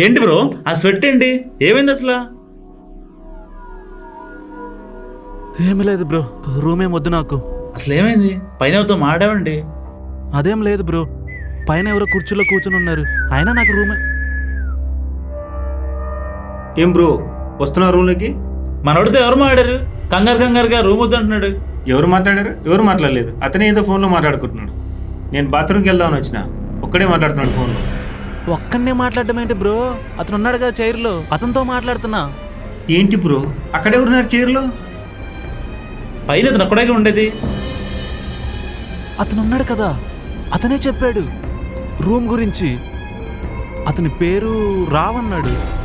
ఏంటి బ్రో ఆ స్వెట్ ఏంటి? ఏమైంది అసలు? ఏమి లేదు బ్రో, రూమేం వద్దు నాకు. అసలు ఏమైంది? పైన ఎవరితో మాట్లాడండి. అదేం లేదు బ్రో, పైన ఎవరో కుర్చీలో కూర్చుని ఉన్నారు. అయినా నాకు రూమే. ఏం బ్రో వస్తున్నా రూమ్లోకి? మనోడితో ఎవరు మాట్లాడారు? కంగారుగా రూమ్ వద్దు అంటున్నాడు. ఎవరు మాట్లాడారు? ఎవరు మాట్లాడలేదు. అతనే ఏదో ఫోన్లో మాట్లాడుకుంటున్నాడు. నేను బాత్రూమ్కి వెళ్దామని వచ్చిన, ఒక్కడే మాట్లాడుతున్నాడు ఫోన్లో. ఒక్కనే మాట్లాడడం ఏంటి బ్రో? అతను ఉన్నాడు కదా చైర్లో, అతనితో మాట్లాడుతున్నా. ఏంటి బ్రో అక్కడెవరున్నారు చైర్లో? పైన అతను అక్కడే ఉండేది. అతను ఉన్నాడు కదా, అతనే చెప్పాడు రూమ్ గురించి. అతని పేరు రావ్ అన్నాడు.